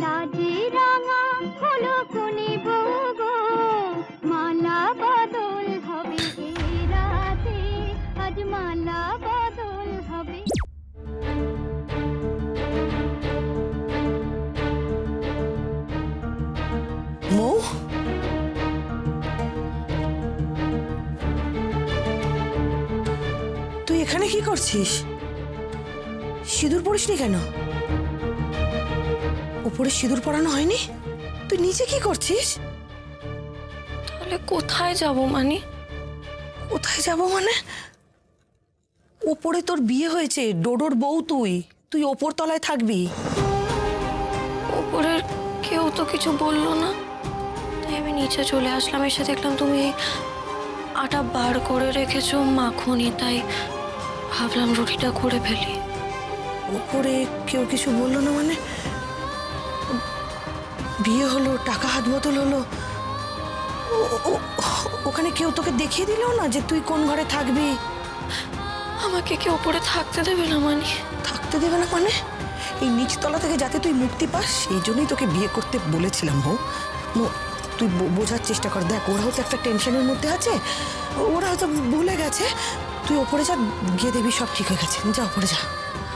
লাজে রাঙা হলো কোনে বউ গো, মালা বদল হবে এই রাতে, আজ মালা বদল হবে। মৌ, তুই এখানে কি করছিস? সিঁদুর পরিসনি কেন? উপরে সিঁদুর পরানো হয়নি? তুই নিচে কি করছিস? তাহলে কোথায় যাব মানে? কোথায় যাব মানে? ওপরে তোর বিয়ে হয়েছে, ডোডোর বউ তুই, তুই ওপর তলায় থাকবি। ওপরের কেউ তো কিছু বললো না, তাই আমি নিচে চলে আসলাম। এসে দেখলাম তুমি আটা বার করে রেখেছো মাখনি, তাই ভাবলাম রুটিটা করে ফেলি। ওপরে কেউ কিছু বললো না মানে? বিয়ে হলো, টাকা হাত বদল হলো, ওখানে কেউ তোকে দেখিয়ে দিল না যে তুই কোন ঘরে থাকবি? আমাকে কি ওপরে থাকতে দেবে না মানে? থাকতে দেবে না মানে? এই নিচতলা থেকে যাতে তুই মুক্তি পাস সেই জন্যই তোকে বিয়ে করতে বলেছিলাম। তুই বোঝার চেষ্টা কর। দেখ, ওরাও তো একটা টেনশনের মধ্যে আছে, ওরা হয়তো ভুলে গেছে। তুই ওপরে যা, গিয়ে দেখবি সব ঠিক হয়ে গেছে। যা ওপরে যা।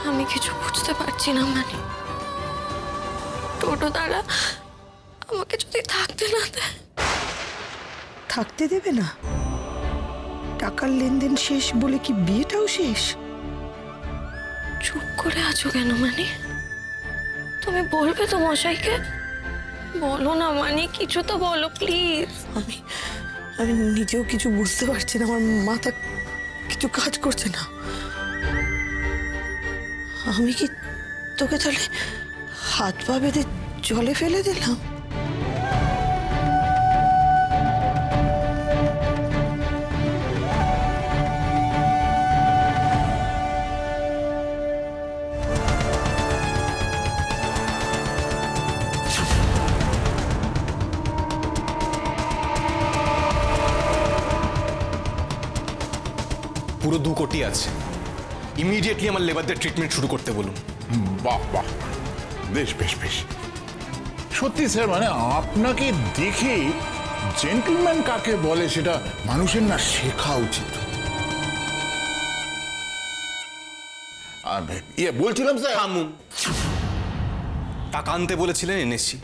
আমি কিছু বুঝতে পারছি না মানে, টোটো দ্বারা আমাকে যদি থাকতে না দেয়। থাকতে দেবে না? টাকার লেনদেন শেষ বলে কি বিয়েটাও শেষ? চুপ করে আছো কেন মানে? তুমি বলবে তো মশাইকে? বলো না মানে, কিছু তো বলো প্লিজ। আমি নিজেও কিছু বুঝতে পারছি না, আমার মাথা কিছু কাজ করছে না। আমি কি তোকে তাহলে হাত পা বেঁধে জলে ফেলে দিলাম? পুরো 2 কোটি আছে। ইমিডিয়েটলি আমার লেবারদের ট্রিটমেন্ট শুরু করতে বলুন। বাহ বাহ, বেশ বেশ বেশ। সত্যি স্যার, মানে আপনাকে দেখে জেন্টলম্যান কাকে বলে সেটা মানুষের না শেখা উচিত। বলছিলাম স্যার, টাকা আনতে বলেছিলেন, এনেছি।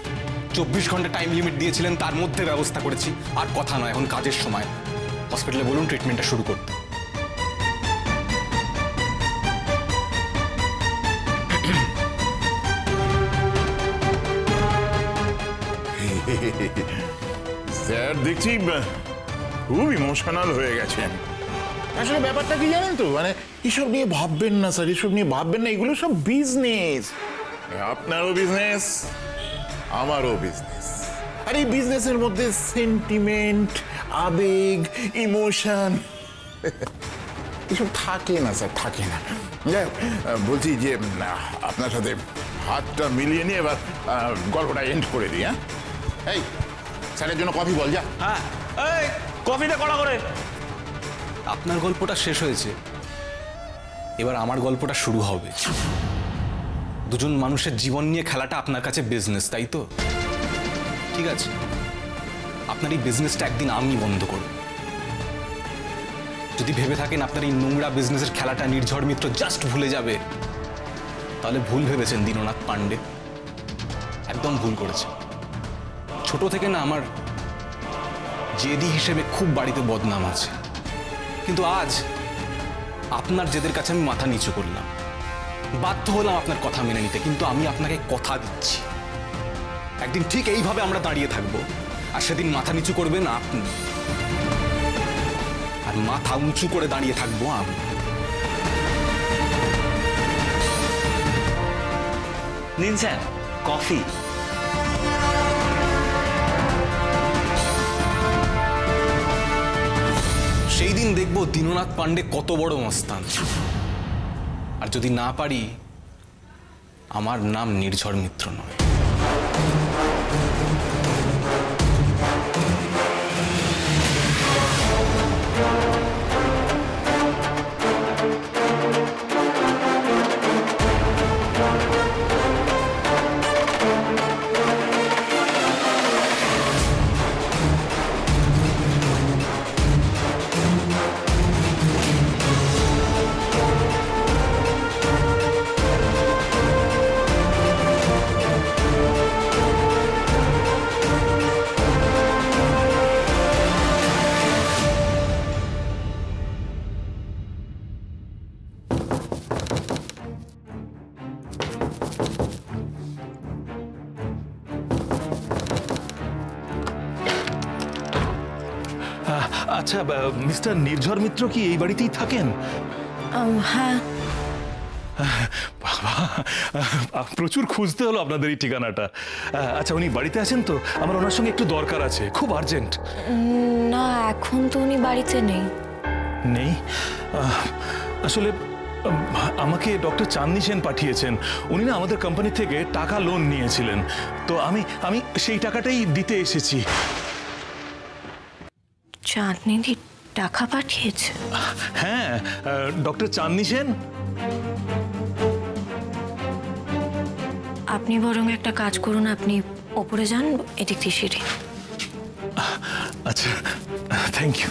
24 ঘন্টা টাইম লিমিট দিয়েছিলেন, তার মধ্যে ব্যবস্থা করেছি। আর কথা নয়, এখন কাজের সময়। হসপিটালে বলুন ট্রিটমেন্টটা শুরু করতে। স্যার দেখছি খুব ইমোশনাল হয়ে গেছেন। আসলে ব্যাপারটা কি জানেন তো, মানে এসব নিয়ে ভাববেন না স্যার, এসব নিয়ে ভাববেন না। এগুলো সব বিজনেস। আপনারও বিজনেস, আমারও বিজনেস। আর এই বিজনেসের মধ্যে সেন্টিমেন্ট, আবেগ, ইমোশন এসব থাকে না স্যার, থাকে না। যাই হোক, বলছি যে আপনার সাথে হাতটা মিলিয়ে নিয়ে এবার গল্পটা এন্ড করে দিই। হ্যাঁ, এই স্যারের জন্য কফি বল যা। হ্যাঁ, এই কফিটা কড়া করে। আপনার গল্পটা শেষ হয়েছে, এবার আমার গল্পটা শুরু হবে। দুজন মানুষের জীবন নিয়ে খেলাটা আপনার কাছে বিজনেস, তাই তো? ঠিক আছে, আপনার এই বিজনেসটা একদিন আমি বন্ধ করব। যদি ভেবে থাকেন আপনার এই নোংরা বিজনেসের খেলাটা নির্ঝর মিত্র জাস্ট ভুলে যাবে, তাহলে ভুল ভেবেছেন দীননাথ পান্ডে। একদম ভুল করেছে। ছোট থেকে না আমার জেদি হিসেবে খুব বাড়িতে বদনাম আছে, কিন্তু আজ আপনার জেদের কাছে আমি মাথা নিচু করলাম। বাধ্য হলাম আপনার কথা মেনে নিতে, কিন্তু আমি আপনাকে কথা দিচ্ছি একদিন ঠিক এইভাবে আমরা দাঁড়িয়ে থাকবো, আর সেদিন মাথা নিচু করবেন আপনি, আর মাথা উঁচু করে দাঁড়িয়ে থাকবো আমি। নিন স্যার কফি। সেই দিন দেখবো দীননাথ পান্ডে কত বড় মস্তান। আর যদি না পারি, আমার নাম নির্ঝর মিত্র নয়। আচ্ছা, মিস্টার নির্ঝর মিত্র কি এই বাড়িতেই থাকেন? হ্যাঁ। বাবা, প্রচুর খুঁজতে হলো আপনাদের এই ঠিকানাটা। আচ্ছা, উনি বাড়িতে আছেন তো? আমার ওনার সঙ্গে একটু দরকার আছে, খুব আর্জেন্ট। না, এখন তো উনি বাড়িতে নেই। নেই? আসলে আমাকে ডক্টর চাঁদনি সেন পাঠিয়েছেন। উনি না আমাদের কোম্পানি থেকে টাকা লোন নিয়েছিলেন, তো আমি সেই টাকাটাই দিতে এসেছি। চাঁদনি টাকা পাঠিয়েছে? হ্যাঁ, ডক্টর চাঁদনি সেন। আপনি বরং একটা কাজ করুন, আপনি ওপরে যান, এদিক দিয়ে সিঁড়ি। আচ্ছা, থ্যাংক ইউ।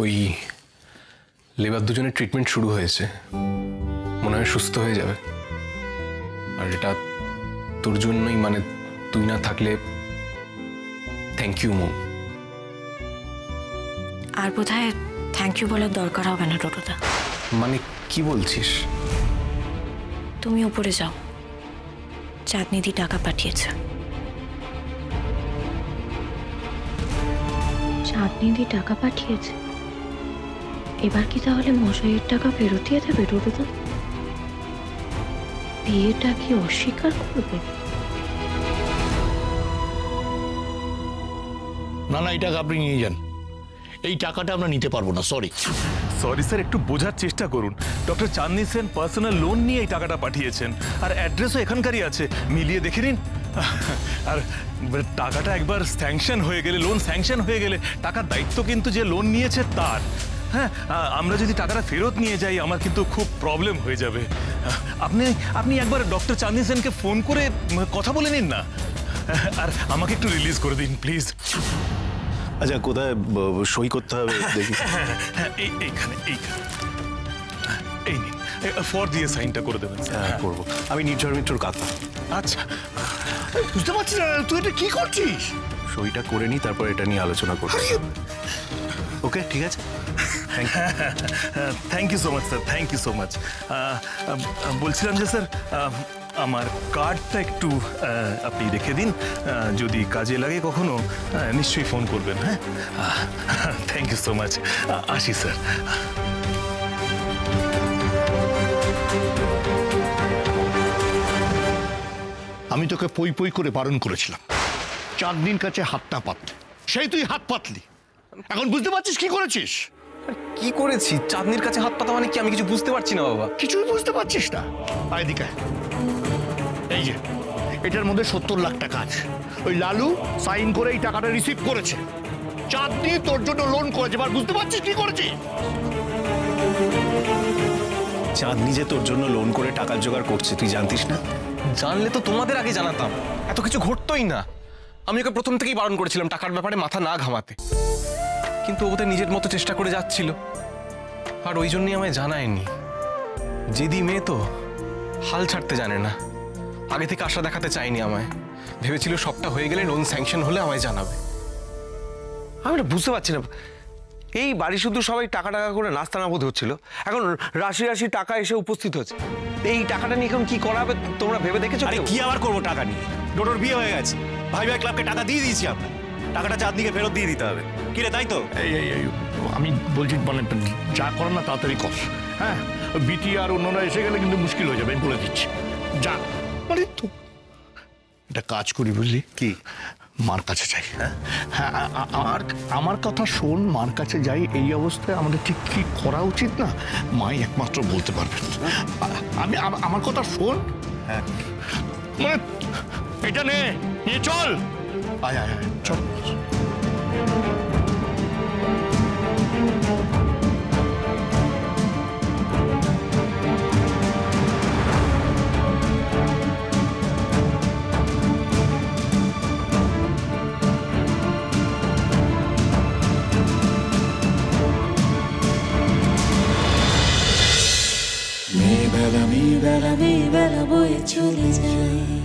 ওই লেবার দুজনের ট্রিটমেন্ট শুরু হয়েছে, মনে হয় সুস্থ হয়ে যাবে। আর এটা তোর জন্যই, মানে তুই না থাকলে। Thank you mom. আর বোধহয় থ্যাংক ইউ বলার দরকার হবে না টোটোদা। মানে কি বলছিস? তুমি উপরে যাও, চাঁদনিদি টাকা পাঠিয়েছে। চাঁদনিদি টাকা পাঠিয়েছে? এবার কি তাহলে মশাইয়ের টাকা ফেরত দিয়ে দেবে টোটোদা? বিয়েটা কি অস্বীকার করবে? না না, এই টাকা আপনি নিয়ে যান। এই টাকাটা আমরা নিতে পারবো না, সরি। সরি স্যার, একটু বোঝার চেষ্টা করুন। ডক্টর চাঁদনি সেন পার্সোনাল লোন নিয়ে এই টাকাটা পাঠিয়েছেন, আর অ্যাড্রেসও এখানকারই আছে, মিলিয়ে দেখে নিন। আর টাকাটা একবার স্যাংশন হয়ে গেলে, লোন স্যাংশন হয়ে গেলে টাকার দায়িত্ব কিন্তু যে লোন নিয়েছে তার। হ্যাঁ, আমরা যদি টাকাটা ফেরত নিয়ে যাই আমার কিন্তু খুব প্রবলেম হয়ে যাবে। আপনি একবার ডক্টর চাঁদনি সেনকে ফোন করে কথা বলে নিন না, আর আমাকে একটু রিলিজ করে দিন প্লিজ। আচ্ছা, কোথায় সই করতে হবে দেখি? এইখানে এই নিন, ফর দিয়ে সাইনটা করে দেবেন। হ্যাঁ, করবো। আমি নির্ঝর মিত্রর কাকা। আচ্ছা, বুঝতে পারছি না তুই এটা কি করছিস। সইটা করে নি, তারপর এটা নিয়ে আলোচনা করবো। ওকে, ঠিক আছে। Thank you so much sir, thank you so much. বলছিলাম যে স্যার, আমার কার্ডটা একটু আপনি রেখে দিন, যদি কাজে লাগে কখনো নিশ্চয়ই ফোন করবেন। হ্যাঁ, থ্যাংক ইউ সো মাচ। আসি স্যার। আমি তোকে পই পই করে বারণ করেছিলাম চাঁদনির কাছে হাতটা পাততে, সেই তুই হাত পাতলি। এখন বুঝতে পারছিস কি করেছিস? কি করেছি? চাঁদনির কাছে হাত পাতা মানে কি? আমি কিছু বুঝতে পারছি না বাবা। কিছুই বুঝতে পারছিস না? আয় এদিকে। এই যে এটার মধ্যে 70 লাখ টাকা আছে। ওই লালু সাইন করে এই টাকাটা রিসিভ করেছে। চাঁদনি তোর জন্য লোন করেছে, এবার বুঝতে পারছিস কি করেছিস? চাঁদনি যে তোর জন্য লোন করে টাকা জোগাড় করছে তুই জানতিস না? জানলে তো তোমাদের আগে জানাতাম, এত কিছু ঘটতোই না। আমি ওকে প্রথম থেকেই বারণ করেছিলাম টাকার ব্যাপারে মাথা না ঘামাতে, কিন্তু ও ওদের নিজের মতো চেষ্টা করে যাচ্ছিল, আর ওই জন্যই আমায় জানায়নি। জেদি মেয়ে তো, হাল ছাড়তে জানে না। আগে থেকে আশা দেখাতে চাইনি আমায়, ভেবেছিল সবটা হয়ে গেলে লোন স্যাংশন হলে আমায় জানাবে। আমি এটা বুঝতে পারছি না, এই বাড়ি শুধু সবাই টাকা টাকা করে নাস্তানাবোধ হচ্ছিল, এখন রাশি রাশি টাকা এসে উপস্থিত হচ্ছে। এই টাকাটা নিয়ে এখন কি করা হবে তোমরা ভেবে দেখেছো? আরে কি আবার করবো টাকা নিয়ে? ডোডোর বিয়ে হয়ে গেছে, ভাই ভাই ক্লাবকে টাকা দিয়ে দিয়েছি আমরা। টাকাটা চাঁদনিকে ফেরত দিয়ে দিতে হবে। কি রে, তাই তো? এই আমি বলছি, মানে যা করার না তাড়াতাড়ি কর। হ্যাঁ, বিটি আর অন্যরা এসে গেলে কিন্তু মুশকিল হয়ে যাবে, আমি বলে দিচ্ছি। যা, মানে তো একটা কাজ করি, বুঝলি? কি? মার কাছে যাই। হ্যাঁ, আমার কথা শোন, মার কাছে যাই। এই অবস্থায় আমাদের ঠিক কি করা উচিত না মাই একমাত্র বলতে পারবেন। আমি আমার কথা শোন। হ্যাঁ, মানে এটা নিয়ে চল। আয় আয় আয়, চল। মেয়েবেলা বয়ে চলে যায়।